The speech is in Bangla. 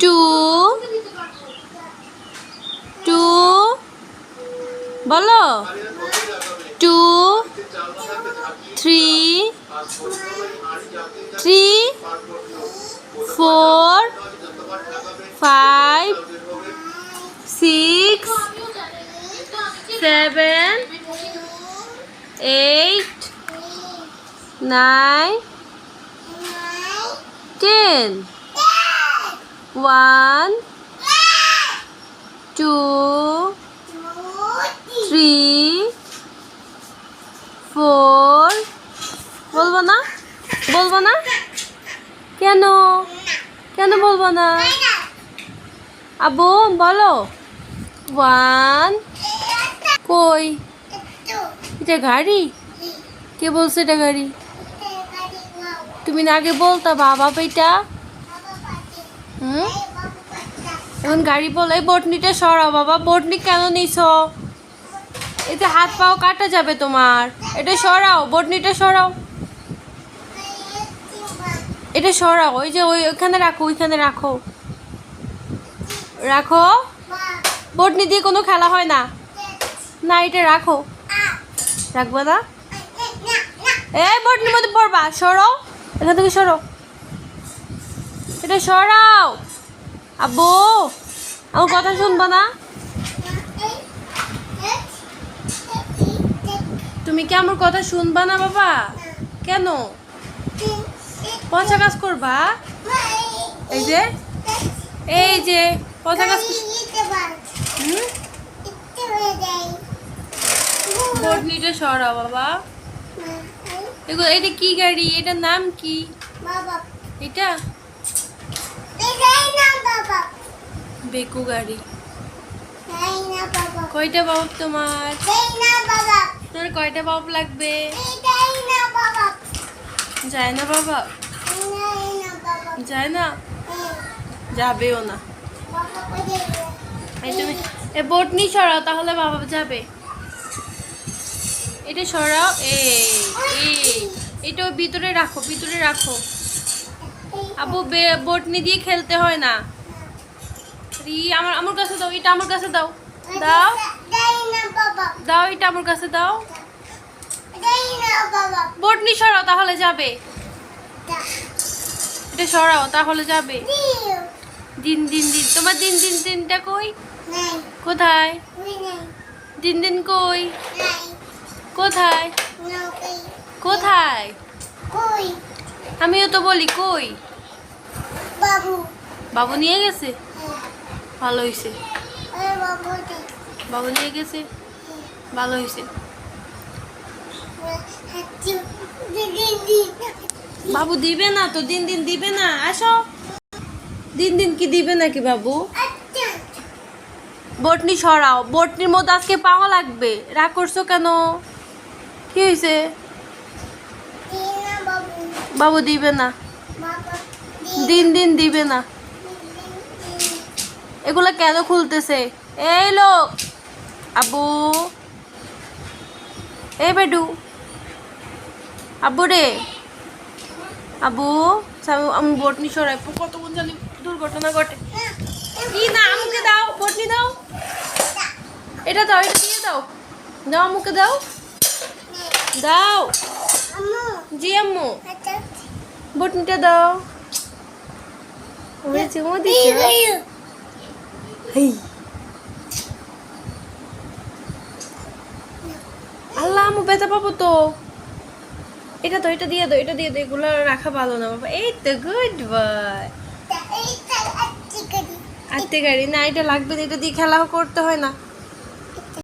2 বলো 2 3 4 5 6 7 8 9 10 1 2 3 4 বলবো না কেন বলবো না আব্বু বলো 1 কই এটা গাড়ি কে বলছে এটা গাড়ি তুমি না আগে বলতা বাবা এটা এখন গাড়ি বলে বটনিটা সরাও বাবা বটনি কেন নিছো এতে হাত পাও কাটা যাবে তোমার এটা সরাও বটনিটা সরাও এটা সরাও ওই যে ওইখানে রাখো বটনি দিয়ে কোনো খেলা হয় না এটা রাখো রাখবা না এই বটনির মধ্যে পড়বা সরাও এখান থেকে সরাও এটা সরাও আব্বু আমার কথা শুনবা না তুমি কি আমার কথা শুনবা না বাবা কেন পচা কাজ করবা এই যে পচা কাজ বটনিটা সরাও বাবা এটা কি গাড়ি এটার নাম কি এটা বেকু গাড়ি কয়টা বাপ তোমার কয়টা বাপ লাগবে যায় না বাবা যায় না যাবেও না বটনি সরাও তাহলে বাবা যাবে এটা সরাও এটা ভিতরে রাখো আবু বটনি দিয়ে খেলতে হয় না আমার কাছে দাও এটা আমার কাছে দাও এটা আমার কাছে দাও বটনি সরাও তাহলে যাবে এটা সরাও তাহলে যাবে দিন তোমার দিনটা কই কোথায় দিন কই কোথায় আমিও তো বলি কই বাবু নিয়ে গেছে ভালো হয়েছে বাবু নিয়ে গেছে ভালো হয়েছে বাবু দিবে না তো দিন দিবে না আসো দিন কি দিবে নাকি বাবু বটনি সরাও বটনির মধ্যে আজকে পাওয়া লাগবে রাগ করছো কেন কি হয়েছে বাবু দিবে না দিন দিবে না এগুলা কেন খুলতেছে এই লোক আব্বু এই বেডু আব্বু রে আব্বু আমি বটনি সরাই কতক্ষণ জানি দুর্ঘটনা ঘটে কি না আমাকে দাও বটনি দাও এটা দাও এটা দিয়ে দাও আমাকে দাও জি আম্মু বটনিটা দাও আল্লাহ আম্মু ব্যথা পাবো তো এটা দিয়ে দাও এগুলো রাখা ভালো না বাবা এই তো গুড বয় আত্তে গাড়ি না এটা লাগবে এটা দিয়ে খেলা করতে হয় না